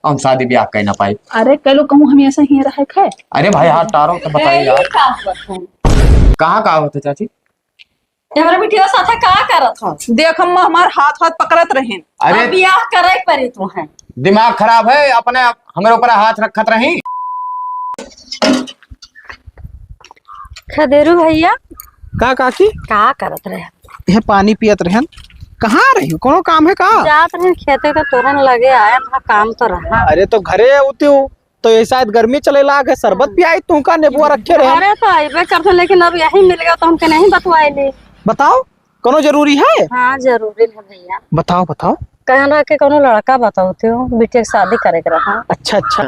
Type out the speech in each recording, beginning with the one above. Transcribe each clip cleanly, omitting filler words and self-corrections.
हम शादी ब्याह कर ना पाई। अरे कल कहूँ हम ऐसा ही रहे खे। अरे भाई हाथ टारो तो बताइए यार। कहाँ होते चाची? हमारे बिटिया साथे का करत हो? देख हम हमार हाथ हाथ पकड़त रहे। अरे ब्याह करे परी तू है। दिमाग खराब है अपने हमारे ऊपर हाथ रखत रही। खदेरू भैया का काकी का करत रहे? ये पानी पियत रहन। कहाँ रही? कोनो काम है का? जात रहे खेते का तोरन लगे आया था, काम तो रहा। अरे तो घरे होती हो तो ये शायद गर्मी चले लाग है, शरबत पियाई तू का नेबुआ रखे रहे। अरे तो आइबे करते लेकिन अब यही मिल गया तो हमके नहीं बतवाइले। बताओ कोनो जरूरी है? हाँ जरूरी है भैया। बताओ बताओ। कहना के कोनो लड़का बताओते हो बेटे शादी करे के रहा। अच्छा अच्छा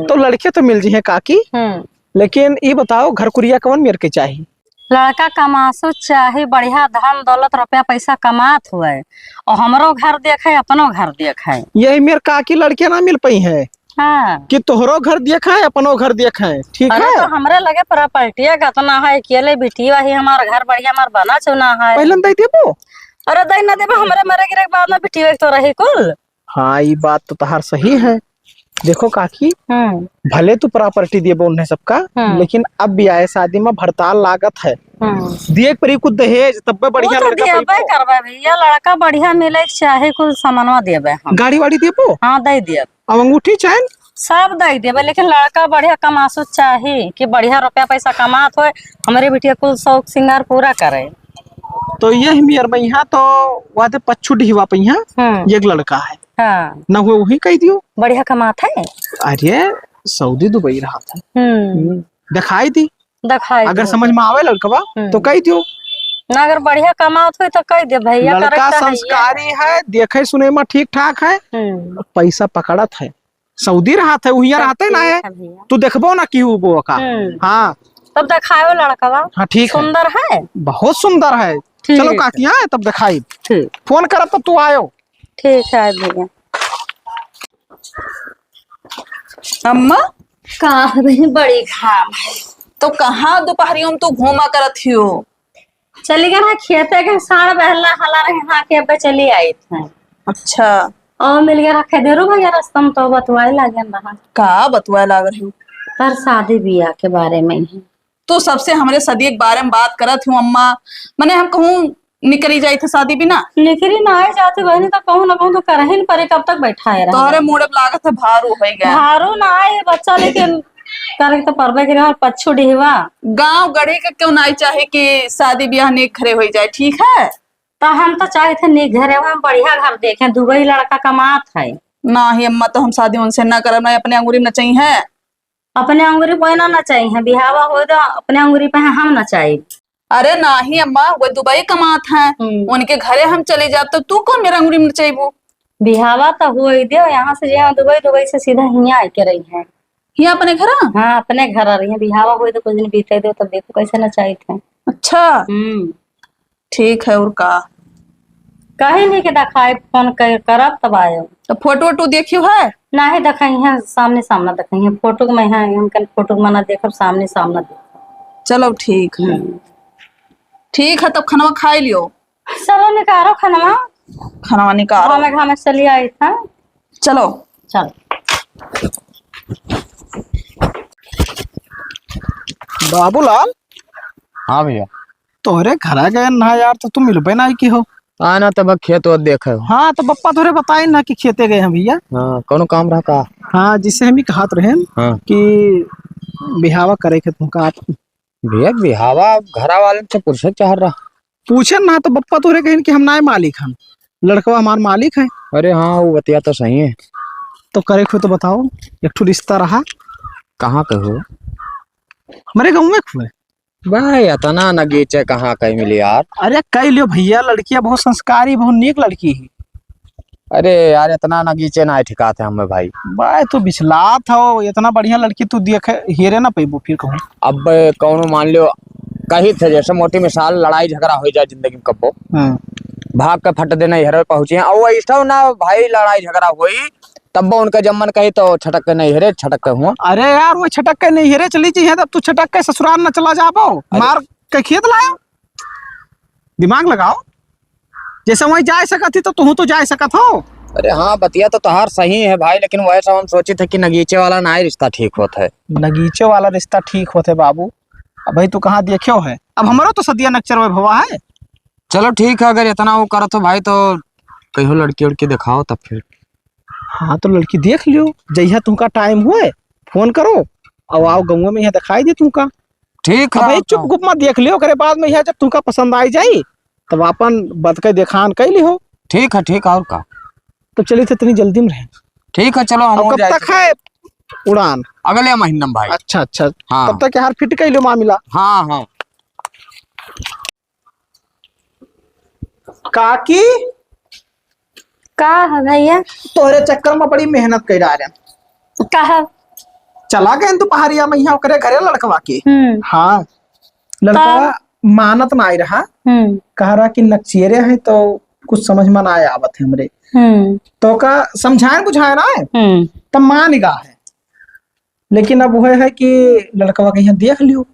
तो लड़के तो मिल जी है काकी, लेकिन ये बताओ घर कुरिया कौन मेरे के चाहिए? लड़का कमासु चाहे बढ़िया धन दौलत रुपया पैसा कमात हुए और हमरो घर देखे अपनो घर देखे। यही मेरे काकी लड़के ना मिल पाई है। हाँ कि तोहरो घर देखा है अपनो घर देखा है। ठीक अरे है तो हमरे लगे प्रॉपर्टिया गतना है अकेले बिटिया ही हमार घर बढ़िया हमार बना चुना है। पहले दे देबो। अरे दई ना देबे हमरे मरे गिरे के बाद में बिटिया तो रही कुल। हाँ ये बात तो तहार सही है। देखो काकी भले तू प्रॉपर्टी दिए बोलने सबका, लेकिन अब भी आए शादी में भड़ताल लागत है। दिए परी कुछ दहेज तब बढ़िया लड़का देबे करबे भैया। लड़का बढ़िया मिले चाहे कुल सामानवा देबे हम। गाड़ी वाड़ी देबो। हाँ दई देब। अब अंगूठी चैन सब दई देबे लेकिन लड़का बढ़िया कमासु चाहे कि बढ़िया रुपया पैसा कमात हो हमारे बिटिया कुल शौक श्रृंगार पूरा करे। तो ये मियर में यहाँ तो वादे पच्छू ढीवा पे यहाँ एक लड़का है। हाँ ना हुए वही कह दियो। बढ़िया कमात है। अरे सऊदी दुबई रहा था। दिखाई दी दिखाई अगर समझ में आवे लड़कवा तो कह दियो ना। अगर बढ़िया कमात हो तो कह दे भैया। लड़का संस्कारी है, देखे सुने में ठीक ठाक है, पैसा पकड़त है, सऊदी रहा था वही रहते ना है। तू देखबो ना की वो का। हाँ तब दिखाओ लड़कवा। हाँ ठीक है, सुंदर है, बहुत सुंदर है। चलो काकी है तब दिखाई। फोन करब तो तू आयो। ठीक है भैया। अम्मा कहाँ बड़ी घाम है तो कहाँ दोपहरियों में तू घूमा करत हो? चली गए ना खेते के साड़ बहला हला रहे हाँ के अब चली आई थे। अच्छा और मिल गया रखे देरो भैया रास्ता में तो बतवाए लागे रहा। का बतवा लाग रही हूँ? पर शादी ब्याह के बारे में ही तो सबसे हमारे सदी के बारे में बात करत हूँ अम्मा। मैंने हम कहूँ निकली जाई थे शादी बिना निकली ना आए जाते बहनी तो कहूँ ना कहूँ तो कर ही परे कब तक बैठा है। तोहरे मोड़ब लागत है भारू हो गया। भारू ना आए बच्चा लेकिन करे तो परबे के पच्छू ढीवा गांव गढ़े का क्यों नहीं चाहे कि शादी ब्याह नेक घरे हो जाए। ठीक है तो हम तो चाहे थे नी घरे हम बढ़िया घर देखे दुबई लड़का कमात है। ना ही अम्मा तो हम शादी उनसे ना करब ना अपने अंगूरी न चाहिए है। अपने अंगूरी पे ना चाहिए बिहावा हो तो अपने अंगूरी पे हम ना चाहिए। अरे ना ही अम्मा वो दुबई कमात है उनके घरे हम चले जाब तो तू कौन मेरा अंगूरी में चाहिए? बिहावा तो हो दे यहाँ से जहाँ दुबई दुबई से सीधा यहाँ आके रही है। यहाँ अपने घर? हाँ अपने घर आ रही है। बिहावा हो तो कुछ दिन बीते दो तब देखो कैसे ना चाहिए थे। अच्छा ठीक है। और का कहीं नहीं के दिखाए फोन करब तब आयो। तो फोटो वोटो देखियो है? ना ही दिखाई है सामने सामना दिखाई है। फोटो में है हम फोटो में ना देखब सामने सामना देखो। चलो ठीक है। ठीक है तब खाना खा लियो। चलो निकालो खाना। खाना निकालो। घामे घामे चली आई था। चलो चल बाबूलाल। हाँ भैया तोहरे घर गए ना यार तो तुम मिलबे ना की हो। आना तब खेत और देखे। हाँ तो पप्पा थोड़े बताए ना कि खेते गए हैं भैया। हाँ कौन काम रहा का? हाँ जिससे हम ही कहत रहे कि बिहावा करे के तुमका भैया बिहावा घरा वाले से पूछे चाह रहा। पूछे ना तो पप्पा तोरे कहें कि हम ना मालिक हम, लड़का हमार मालिक है। अरे हाँ वो बतिया तो सही है। तो करे तो बताओ एक ठो रिश्ता रहा। कहाँ के हो? हमारे गाँव में हुए भाई इतना नगीचे कहाँ कहीं मिली यार। अरे कई लियो भैया, लड़कियां बहुत संस्कारी बहुत नेक लड़की है। अरे यार इतना नगीचे ना ठिकाते हमें भाई। भाई तू बिछला था इतना बढ़िया लड़की तू देखे हेरे ना पेबू फिर कहूँ। अब कौन मान लियो कही थे जैसे मोटी मिसाल लड़ाई झगड़ा हो जाए जिंदगी में कब्बो भाग के फट देना हेरे पहुंचे और इष्टा ना भाई लड़ाई झगड़ा हुई तब उनका जम्मन कही तो छटक के नहीं हेरे छटक के हुआ। अरे यार वो छटक के नहीं हेरे चली चाहिए तब तू छटक के ससुराल न चला जाबो मार के खेत लायो। दिमाग लगाओ जैसे वही जा सकत थी तो तू तो जा सकत हो। अरे हाँ बतिया तो तोहार सही है भाई, लेकिन वैसा हम सोचे थे कि नगीचे वाला ना ही रिश्ता ठीक होता है। नगीचे वाला रिश्ता ठीक होते बाबू। अब भाई तू कहाँ देखियो है, अब हमारा तो सदिया नक्चर भवा है। चलो ठीक है, अगर इतना वो करो तो भाई तो कहो लड़की उड़की दिखाओ तब फिर। हाँ तो लड़की देख लियो, जहिया तुमका टाइम हुए फोन करो और आओ गाँव में यहाँ दिखाई दे तुमका। ठीक अब है भाई चुप गुप मत देख लियो, करे बाद में यहाँ जब तुमका पसंद आई जाई तब अपन बद के देखान कर ली हो। ठीक है ठीक है, और का। तो चलिए तो इतनी जल्दी में रहे। ठीक है चलो हम अब हो कब जाए तक है उड़ान? अगले महीने में भाई। अच्छा अच्छा, हाँ। तब तक यार फिट कर लो मामला। हाँ हाँ। काकी का है भैया? तोरे चक्कर में बड़ी मेहनत कर रहे हैं। का चला गए तू पहाड़िया में यहाँ करे घरे लड़कवा के। हाँ लड़का मानत ना आई रहा, कह रहा कि नक्चेरे है तो कुछ समझ में ना आया आवत है हमरे। तो का समझाए बुझाए ना है तब मान निगाह है, लेकिन अब वह है कि लड़कवा के यहाँ देख लियो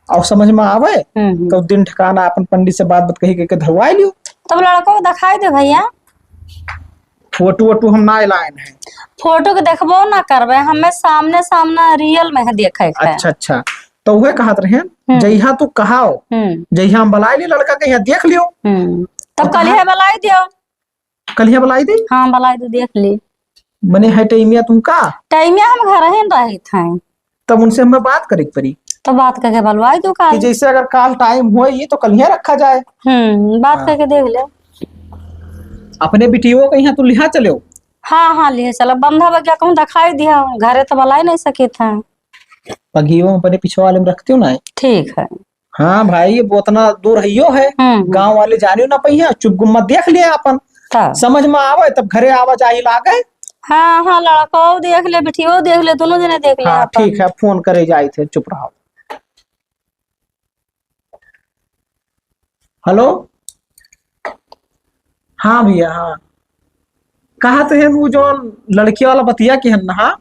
और समझ में आवे तो दिन ठिकाना अपन पंडित से बात कही के धरवाई लियो। तब लड़को को दिखाई दे भैया। फोटो वोटो हम ना लाइन है। फोटो के देखबो ना करबे, हमें सामने सामने रियल में देखे के। अच्छा अच्छा, तो वह कहत रहे जहिया तू कहाओ जहिया हम बुलाई ली लड़का के यहाँ देख लियो। तब कलिया बुलाई दियो। कलिया बुलाई दी? हाँ बुलाई दे, देख ली। मने है टाइमिया तुमका? टाइमिया हम घर ही रही थे, तब उनसे हमें बात करे पड़ी। तो बात करके बुलवाई दो काल। जैसे अगर काल टाइम हो ये तो कल यहाँ रखा जाए। बात करके देख ले। अपने बिटियों के यहाँ तू लिहा चलो। हाँ हाँ लिए चलो, बंधा बगिया कहूँ दिखाई दिया, घरे तो बुलाई नहीं सके थे। बगियों अपने पिछवा वाले में रखती हूँ ना। ठीक है। हाँ भाई वो उतना दूर रहियो है, गांव वाले जानियो ना पहिया, चुप गुम्मा देख लिया अपन समझ में आवे तब घरे आवा जाही लागे। हाँ हाँ लड़को देख ले बिटियो देख ले, दोनों जने देख ले। हाँ ठीक है, फोन करे जाए थे, चुप रहो। हेलो हाँ भैया, हाँ कहा तो है वो जो लड़की वाला बतिया की है ना। हाँ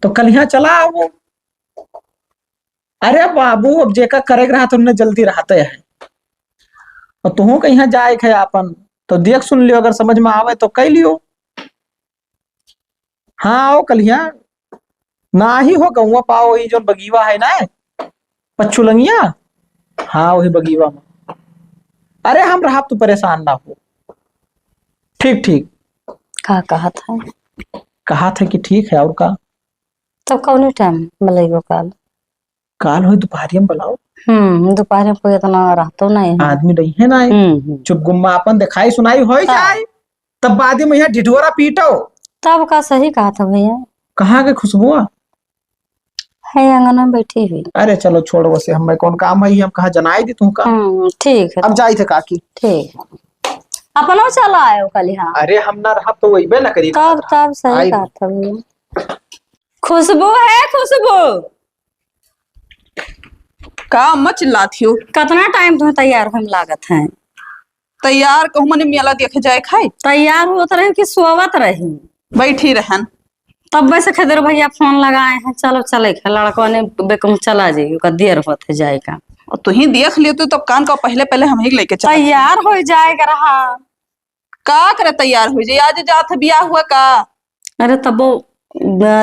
तो कल यहाँ चला वो। अरे बाबू अब जेका करे रहा तो जल्दी रहते है, और तुहू के यहाँ जाए है अपन तो देख सुन लियो, अगर समझ में आवे तो कह लियो। हाँ आओ कल यहाँ ना ही हो गौवा पाओ, वही जो बगीवा है ना पच्छुलंगिया, हाँ वही बगीवा में। अरे हम रहा तू परेशान ना हो। ठीक ठीक। कहा था कि ठीक है, और का तब कौन टाइम बुलाइयो काल? काल हो दोपहरिया में बुलाओ। दोपहर में इतना रहतो नहीं आदमी नहीं है ना, चुप गुम्मा अपन दिखाई सुनाई हो जाए तब बाद में यहाँ ढिढोरा पीटो। तब का सही कहा था भैया। कहाँ के खुशबू है आंगन में बैठी हुई। अरे चलो छोड़ो, वैसे हमें कौन काम है, हम कहा जनाई दी तुमका। ठीक है, अब जाई थे काकी। ठीक अपनो चला आयो कल यहाँ। अरे हम ना रहा तो वही बे ना करी। तब सही कहा था भैया। खुशबू है खुशबू। का अम्मा चिल्लाती हो? कितना टाइम तुम्हें तैयार होने लागत है? तैयार कहूँ मने मेला देखे जाए खाई। तैयार होत रहे कि सोवत रही? बैठी रहन। तब वैसे खदर भैया फोन लगाए हैं, चलो चले लड़का ने बेकम चला जाएगी, देर होते जाएगा। और तू ही देख लियो तब कान का पहले हम ही लेके चल। तैयार हो जाएगा रहा। का करे तैयार हो जाए? आज जात बियाह हुआ का? अरे तब वो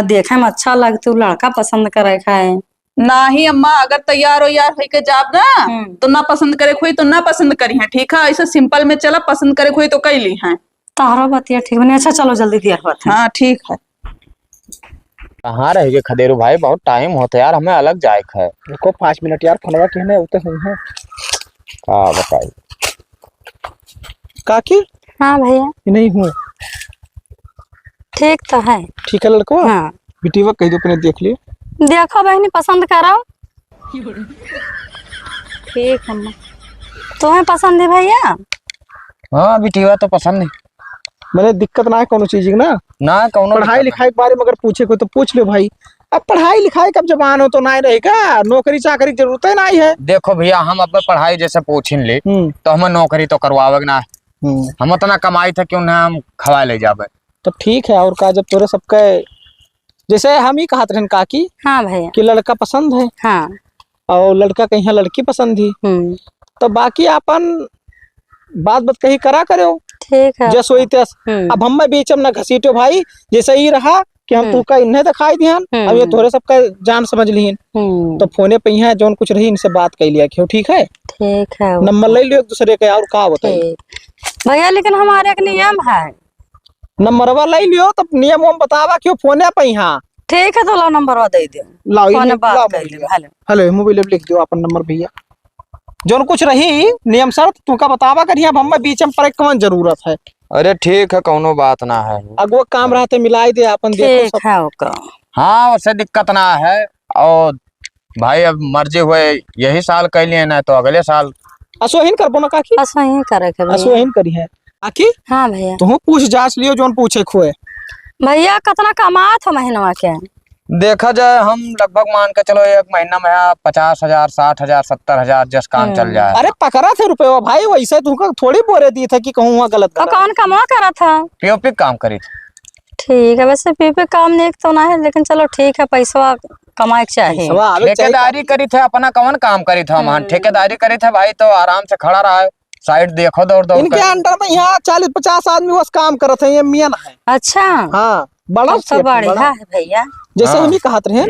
देखे में अच्छा लगते, लड़का पसंद करे खाए। ना ही अम्मा, अगर तैयार हो यार हो के जाब ना तो ना पसंद करे कोई तो ना पसंद करी है। ठीक है, ऐसा सिंपल में चला, पसंद करे कोई तो कैली है। तारो बतिया ठीक बने। अच्छा चलो जल्दी देर होते। हाँ ठीक है। कहाँ रह गए खदेरू भाई, बहुत टाइम होता यार, हमें अलग जाए है। रुको 5 मिनट यार, फनवा कहने उते हुई है। बताइए काकी। हाँ भैया नहीं हूँ। ठीक तो है। ठीक है लड़को। हाँ बिटिया कह दो अपने देख लिए। देखो बहनी पसंद करो। ठीक है तुम्हें पसंद है भैया? हाँ बिटिया तो पसंद है। मैंने दिक्कत ना है कोनो चीज की ना कोनो पढ़ाई लिखाई के बारे में अगर पूछे कोई तो पूछ लो भाई। अब पढ़ाई लिखाई कब जबान हो तो ना रहेगा, नौकरी चाकरी की जरूरत है ना है। देखो भैया हम अब पढ़ाई जैसे पूछ ले तो हमें नौकरी तो करवावे ना, हम उतना कमाई था क्यों ना हम खवा ले जावे। तो ठीक है, और का जब तोरे सबके जैसे हम ही कहते रहन काकी। हाँ भैया कि लड़का पसंद है। हाँ और लड़का के यहाँ लड़की पसंद थी, तो बाकी अपन बात कही करा करो। ठीक है। जैसे वही तेस अब हम बीच में ना घसीटो भाई, जैसे ही रहा कि हम तुका इन्हें दिखाई ध्यान, अब ये तोरे सबका जान समझ लिहिन, तो फोने पे यहाँ जोन कुछ रही इनसे बात कर लिया क्यों। ठीक है, ठीक है, नंबर ले लियो एक दूसरे के और का बताइए भैया। लेकिन हमारे एक नियम है, नंबरवा ले लियो तब नियम हम बतावा क्यों फोने पे यहाँ। ठीक है, तो लो नंबरवा दे दियो, लाओ फोने बात कर लियो। हेलो हेलो मोबाइल लिख दियो अपन नंबर भैया, जोन कुछ रही नियम शर्त तुका बतावा करिए, अब हम बीच में पर कौन जरूरत है। अरे ठीक है, कोनो बात ना है। अगो काम रहते मिलाई दे अपन, देखो ठीक है ओका। हाँ उससे दिक्कत ना है। और भाई अब मर्जी हुए यही साल कर लिए ना तो अगले साल असोहिन करबो ना काकी, बस वही करे के भैया। असोहिन करी है आखी। हाँ भैया, तू पूछ जांच लियो जोन पूछे खोए। भैया कितना कमात हो महीनवा के? देखा जाए हम लगभग मान के चलो एक महीना में 50,000 60,000 70,000 जस काम चल जाए। अरे पकड़ा थे रुपये भाई, वैसे तुमको थोड़ी बोरे दी था कि कहूँ वहाँ गलत तो कौन कमा करा था? पीओपी काम करी थी। ठीक है, वैसे पीपे काम नहीं तो ना है, लेकिन चलो ठीक है, पैसा कमाए के चाहिए। ठेकेदारी करी थे अपना, कौन काम करी था हम ठेकेदारी करी थे भाई, तो आराम से खड़ा रहा साइड देखो दौड़ दौड़ इनके अंडर में यहाँ 40-50 आदमी बस काम करते हैं, ये मियां है। अच्छा हाँ बड़ा तो बढ़िया है भैया। जैसे हम ही कहत रहे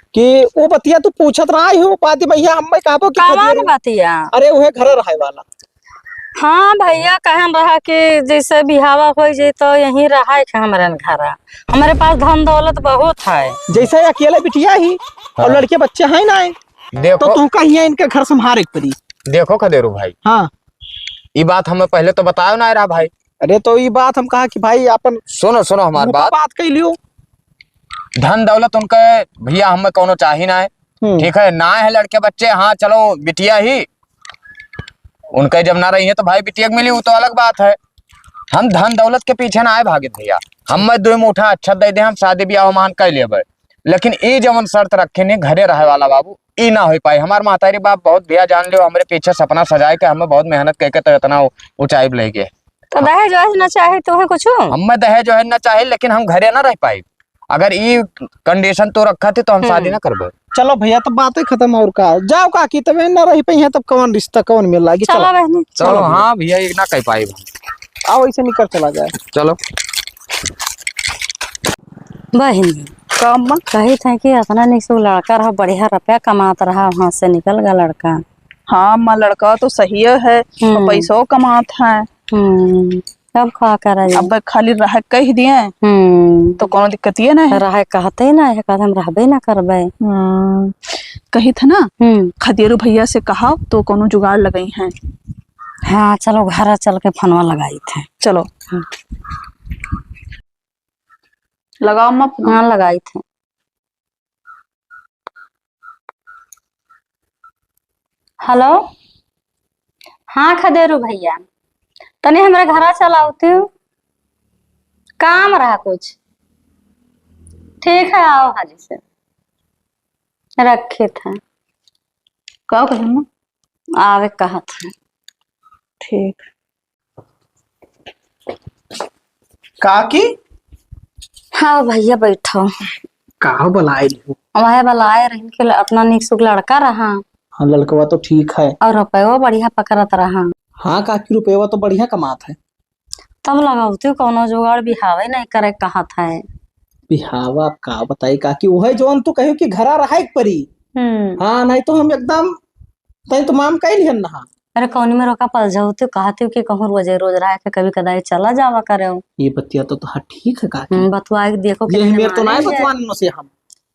कि वो बतिया तू पूछत रहा हो पाती भैया, हम कहबो कि कौन बतिया? अरे वो घर रहे वाला। हाँ भैया, कहन रहा कि जैसे बिहावा हो जाए तो यहीं रहा है हमारे घर, हमारे पास धन दौलत बहुत है। जैसे अकेले बिटिया ही और लड़के बच्चे हैं ना, देखो तो तू कहीं इनके घर संभारे पड़ी। देखो खदेरू भाई, हाँ ये बात हमें पहले तो बतायो ना रहा भाई। अरे तो ये बात हम कहा कि भाई अपन सुनो हमारी बात कह लियो। धन दौलत उनके भैया हमें कोनो चाहिए ना है, ठीक है ना है लड़के बच्चे, हाँ चलो बिटिया ही उनके जब ना रही है तो भाई बिटिया मिली वो तो अलग बात है। हम धन दौलत के पीछे ना आए भागित भैया, हमें 2 मुठा अच्छा दे दे हम शादी ब्याह मान कर ले, लेकिन ये जवन शर्त रखे ने घरे रहे वाला बाबू ई ना हो पाई। हमारे महतारी बाप बहुत भैया जान लियो हमारे पीछे सपना सजाए के हमें बहुत मेहनत करके तो इतना ऊंचाई ले गए। तो दहेज वहेज न चाहे तो है कुछ? हमें दहेज वहेज न चाहे, लेकिन हम घरे ना रह पाई। अगर ये कंडीशन तो रखा थे तो हम शादी ना करबो। चलो भैया तो बातें खत्म और का जाओ काकी, तब ना रही पाई है तब कौन रिश्ता कौन मिल रहा। चलो बहनी चलो। हाँ भैया ये ना कह पाई, आओ ऐसे निकल चला जाए। चलो बहनी काम कही थे कि अपना निकसु लड़का रहा, बढ़िया रुपया कमाता रहा, वहां से निकल गया लड़का। हाँ माँ लड़का तो सही है तो पैसों कमात है। अब खा कर अब खाली रह कह दिए तो कोनो दिक्कत ये ना है। रह कहते ना है, कहते हम रहबे ना करबे। कही था ना खदेरू भैया से कहा तो कोनो जुगाड़ लगाई है। हाँ चलो घर चल के फनवा लगाई थे। चलो लगाओ माँ। हाँ लगाई थे। हेलो हाँ खदेरू भैया, तने हमारे घर चलाओती हूँ, काम रहा कुछ। ठीक है आओ हाजी से रखे थे। का कहूँ आवे कहा था। ठीक काकी। हाँ भैया बैठो। कहा बुलाए वह बुलाए रही के अपना निक सुख लड़का रहा। हाँ लड़कवा तो ठीक है और रुपया बढ़िया पकड़त रहा। हाँ काकी रुपया तो बढ़िया कमात है। तब लगाती कोनो जुगाड़ बिहावे नहीं करे कहा था। बिहावा का बताई काकी वही जोन तू कहो कि घरा रहा एक परी। हाँ नहीं तो हम एकदम तई तो माम कह लिहन ना। अरे कौनी में रोका पल जाऊ तो कहती कि कहूँ रोज रहा के कभी कदाई चला जावा करे। ये बतिया तो हाँ ठीक है काकी। बतवा देखो ये मेरे तो ना बतवाने से हम।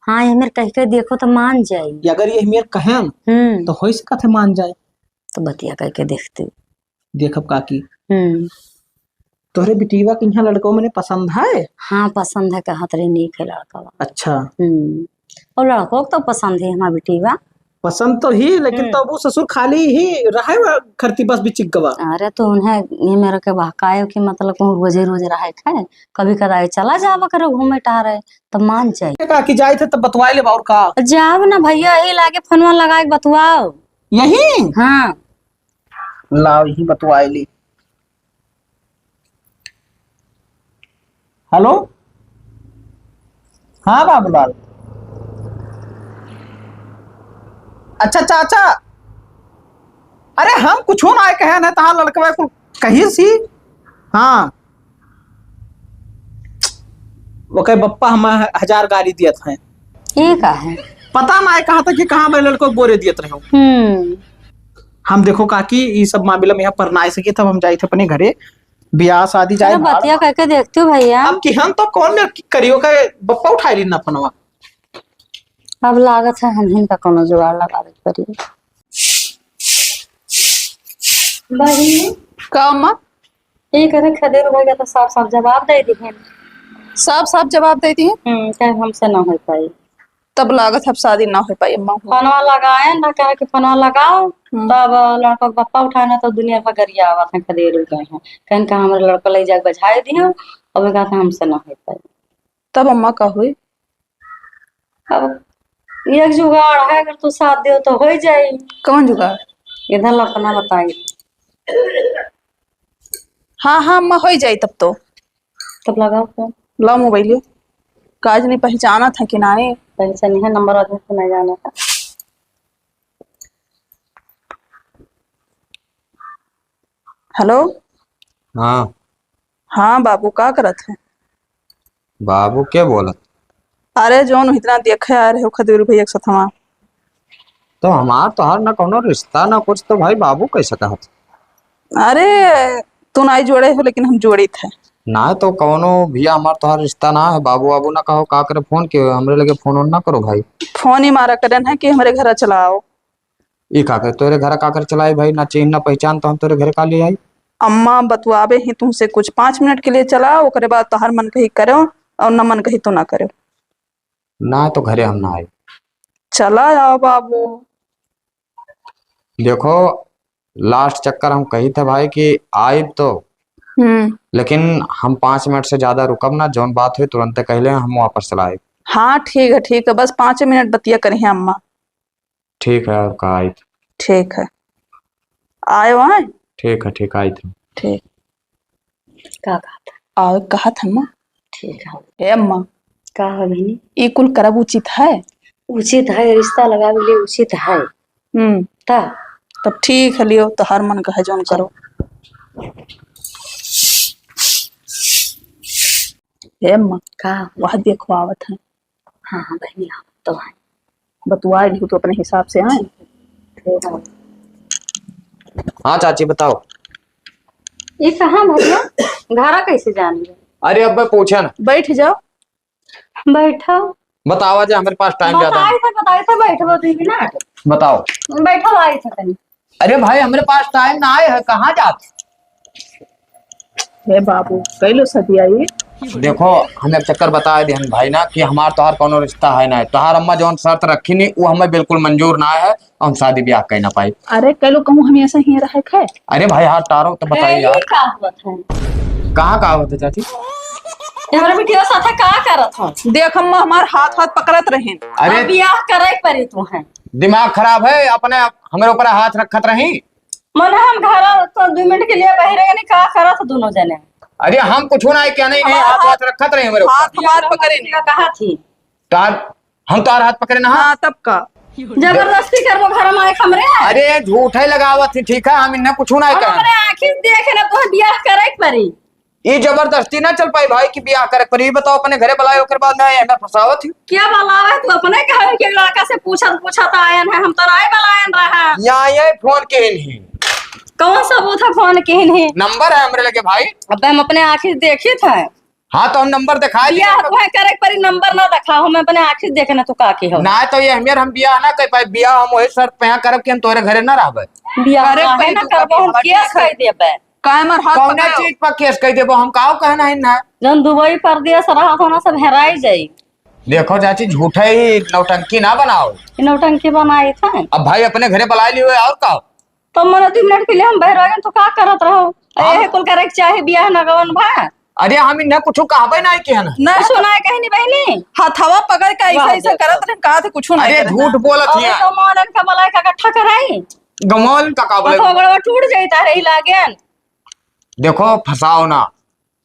हाँ ये मेरे कह के देखो तो मान जाए। अगर ये मेरे कहें तो हो सका थे मान जाए। तो बतिया करके देखते देखब काकी। तोहरे बिटिया के यहाँ लड़कों में पसंद है? हाँ पसंद है, कहत रही नहीं है लड़का। अच्छा और लड़कों को तो पसंद है हमारा बिटिया। पसंद तो ही, लेकिन तो वो ससुर खाली ही रहा खरती बस भी चिकवा। अरे तो उन्हें ये मेरे के बहकाए कि मतलब रोज रहा है, कभी कदाई चला जावा करे घूमे टहरे तो मान जाए। काकी जाए थे तब बतवाए ले बाउर का। जाओ ना भैया, यही लाके फोनवा लगा के बतवाओ। यही हाँ लाओ यही बतवाए ली। हेलो हाँ बाबूलाल। अच्छा चाचा, अरे हम कुछ ना कहे न तहा लड़कवा को कही सी हाँ वो कहे बप्पा हम 1000 गाड़ी दियत हैं। ये का है? पता ना कहा था कि कहाँ मेरे लड़को को बोरे दियत रहे हो। हम देखो काकी ये सब मामला में यहाँ पर ना सके तब हम जाए थे अपने घरे ब्याह शादी जाए। अरे बतिया करके देखती हूँ भैया। अब कि हम तो कौन में करियो का बप्पा उठाई ली ना फनवा। अब लागत है हम इनका कोनो जुगाड़ लगा दे पड़ी। भाई का अम्मा ये करे खदेर हो गया तो साफ साफ जवाब दे दी है। साफ साफ जवाब देती है। क्या हमसे ना हो पाई तब लागत अब शादी ना हो पाई अम्मा। फनवा लगाए ना कहे कि फनवा लगाओ तब लड़का के पप्पा उठाए ना तो दुनिया का गरिया आवत है खदेर गए हैं कहन का हमारे लड़का ले जाके बजाए दी हो। अब कहा था हमसे ना हो पाई। तब अम्मा का हुई? अब एक जुगाड़ है अगर तू साथ दे तो हो जाए। कौन जुगाड़? इधर लपना बताई। हाँ हाँ अम्मा हो जाए तब तो। तब लगाओ फोन। ला मोबाइल। काज नहीं पहचाना था कि नहीं? पहचान है नंबर आदमी से नहीं जाना था। हेलो। हाँ हाँ बाबू का करत है? बाबू क्या बोलत? अरे जोन इतना देखे आ रहे हो खदेर भैया के साथ। तो हमार तो हर ना कोनो रिश्ता ना कुछ, तो भाई बाबू कैसे कहत? अरे तू नहीं जोड़े हो लेकिन हम जोड़ी थे ना तो कौनो भी हमार तो हर रिश्ता ना है। बाबू बाबू ना कहो का करे फोन के हमरे लगे फोन ऑन ना करो भाई। फोन ही मारा करन है कि हमारे घर चलाओ। ई का करे तोरे घर का कर चलाए भाई? ना चिन्ह ना पहचान तो हम तोरे घर का ले आई। अम्मा बतवावे ही तुमसे कुछ 5 मिनट के लिए चलाओ ओकरे बाद तो हर मन कही करो और न मन कही तो ना करो। ना तो घरे हम ना आए। चला जाओ बाबू। देखो लास्ट चक्कर हम कही थे भाई कि आए तो, लेकिन हम 5 मिनट से ज्यादा रुकब ना। जौन बात हुई तुरंत कहले हम वापस चलाए। हाँ ठीक है बस 5 मिनट बतिया करी है अम्मा। ठीक है और का आई थी? ठीक है आए वहाँ। ठीक आई थी। ठीक का कहा था? आओ कहा था अम्मा। ठीक है। हे अम्मा का है बहनी? ये कुल करब उचित है? उचित है रिश्ता लगावे लिए उचित है। ता तब ठीक है लियो तो हर मन कहे जोन करो। हे अम्मा का वहाँ देखो आवत है। हाँ हाँ बहनी हाँ तो है। बतुआए भी तो अपने हिसाब से आए। हाँ चाची बताओ। ये कहाँ भैया घरा कैसे जाएंगे? अरे अब पूछा ना। बैठ जाओ। बैठो। बताओ आज हमारे पास टाइम ज्यादा है। बताए थे बैठो 2 मिनट। बताओ। बैठो आए थे कहीं। अरे भाई हमारे पास टाइम ना आए है, कहाँ जाते? हे बाबू कैलो सदिया ये। देखो हमें एक चक्कर बताए दिहन भाई ना कि हमार तोहार कोनो रिश्ता है ना। तोहार अम्मा जौन शर्त रखी नहीं वो हमें बिल्कुल मंजूर ना है। हम शादी ब्याह कह ना पाई। अरे कैलो कहूँ हम ऐसा ही रहे खे। अरे भाई हाथ टारो तो बताइए यार। का हुआ था? कहाँ होते चाची? हमारा बिटिया साथे का करत हो? देख अम्मा हमार हाथ पकड़त रहे। अरे ब्याह करे परी तू है। दिमाग खराब है अपने हमारे ऊपर हाथ रखत रही। मन हम घर तो 2 मिनट के लिए बहरे नहीं का करत दोनों जने। अरे हम कुछ ना क्या नहीं हाथ रखत रहे हमारे हाथ हमार पकड़े कहा थी तार हम तार हाथ पकड़े ना। हाँ तब का जबरदस्ती करबो घर में हमरे। अरे झूठ है लगावत थी ठीक है हम इन्हें कुछ ना कहा। हमरे आंखी देखे ना तो ब्याह करे परी। ये जबरदस्ती ना चल पाई भाई कि ब्याह करे पर। ये बताओ अपने घरे बुलाए ओकर बाद मैं हमें फसावत थी। क्या बुलावे तू अपने कहे कि लड़का से पूछत आयन है हम तो राय बुलायन रहा। यहाँ ये फोन के नहीं कौन सबूत है फोन के नहीं? नंबर है हमरे लगे भाई। अब हम अपने आंखी देखे थे। हाँ तो हम नंबर दिखा लिया। ब्याह करे परी नंबर ना दिखा हम अपने आंखी देखे ना तो का की हो ना तो ये हमें हम ब्याह ना कर पाए। ब्याह हम वही शर्त पे यहाँ करब कि हम तोरे घरे ना रहबे। ब्याह करे ना करबो हम केस कह देबे। काय मार हाथ कौन पकड़ो। चीज पर केस कह देबो हम काओ कहना है ना। जन दुबई परदेश रहा होना सब हेराई जाई। देखो चाची झूठे ही नौटंकी ना बनाओ। नौटंकी बनाई था। अब भाई अपने घरे बुला लिए और का तो मन 2 मिनट के लिए हम बहर गए तो का करत रहो? एहे कुल करे चाहे ब्याह न गवन भा। अरे हम इन्हें कुछ कहबे ना कि है ना। ना सुना है कहीं नहीं बहनी हथवा पकड़ के ऐसा करत रहे कहा थे कुछ अरे झूठ बोलत अरे हिया। तो मोरन का मलाई का इकट्ठा कराई गमौल का काबले। तो बड़ा टूट जाता रही लागेन। देखो फसाओ ना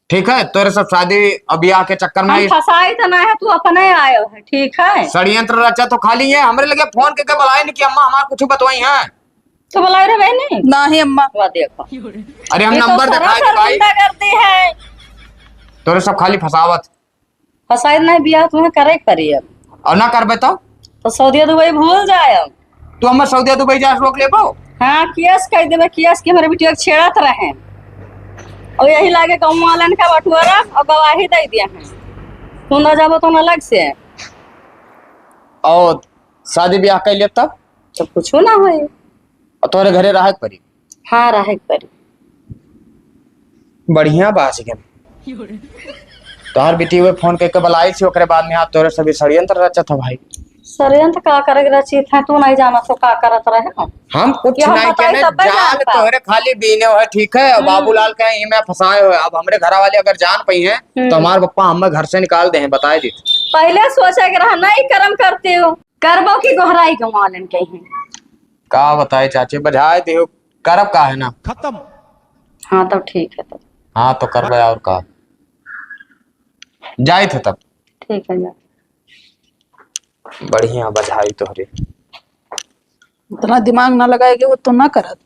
ठीक है। तोरे सब शादी ब्याह के चक्कर में हम फसाई तो ना है तू अपने आयो है ठीक है। षड्यंत्र रचा तो खाली है हमरे लगे फोन के बुलाए नहीं कि अम्मा हमार कुछ बतवाई है। तो बुलाए रे बहनी ना ही अम्मा। वाह देखो अरे हम ये तो नंबर दिखाए थे भाई, गुंडा करती है। तोरे सब खाली फसावत फसाई नहीं बिया तुम्हें करे पड़ी अब। और ना कर बताओ तो सऊदी दुबई भूल जाए अब। तू हमें सऊदी दुबई जा रोक ले पाओ। हाँ कियस कह देवे कियस के हमारे बिटिया के छेड़त रहे और यही लागे गाँव वालन का बटुआरा और गवाही दे दिया है। तुम ना जाबो तो अलग से और शादी ब्याह कर लिया तब तो कुछ ना होई। और तोरे घरे राहत पड़ी। हाँ रहे पड़ी। बढ़िया बात है। तोहर बेटी हुए फोन करके बुलाई थी, ओकरे बाद में आप तोरे सभी षड्यंत्र रचा था भाई। षड्यंत्र का करे रचित है तू नहीं जाना तो का करत रहे हो। हम कुछ ये हम नहीं बताई कहने, तब भी जाल जानता। तोहरे खाली बीने हो है, ठीक है। और बाबूलाल कहे ये मैं फंसाए हो, अब हमरे घर वाले अगर जान पाई हैं तो हमारे पप्पा हमें घर से निकाल दे हैं, बताए दी। पहले सोचा कि रहा नहीं कर्म करते हो करबो की गोहराई गाँव वालन कहीं का बताए चाची, बजाए दे करब का है ना। खत्म। हाँ तब ठीक है। तब हाँ तो कर और का जाए थे तब। ठीक है जा। बढ़िया बजाई तोहरे। उतना दिमाग ना लगाएगी वो तो ना करत।